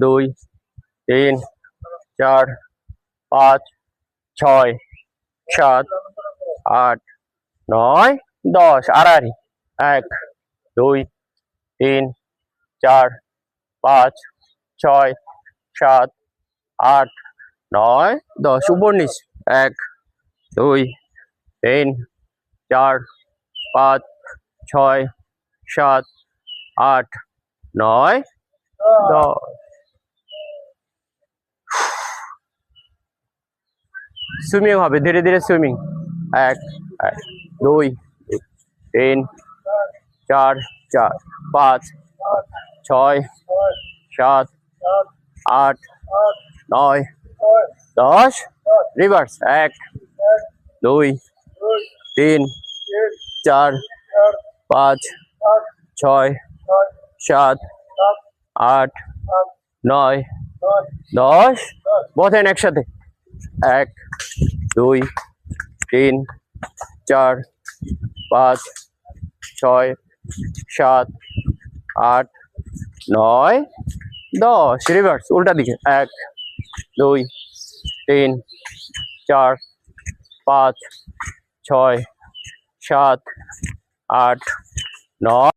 2 3 4 5 6 7 8 9 10 আড়াআড়ি 1 2 3 4 5 6 7 8 9 10 উপর নিচ 1 2 3 4 5 6 7 8 9 10 সুইমিং হবে ধীরে ধীরে সুইমিং 1 2 3 4 4 5 6 7 8 9 10 রিভার্স 1 2 3 4 5 6 7 8 9 10 বসেন একসাথে 1 2 3 4 5 6 7 8 9 10 রিভার্স উল্টা দিকে 1 2 3 4 5 6 7 8 9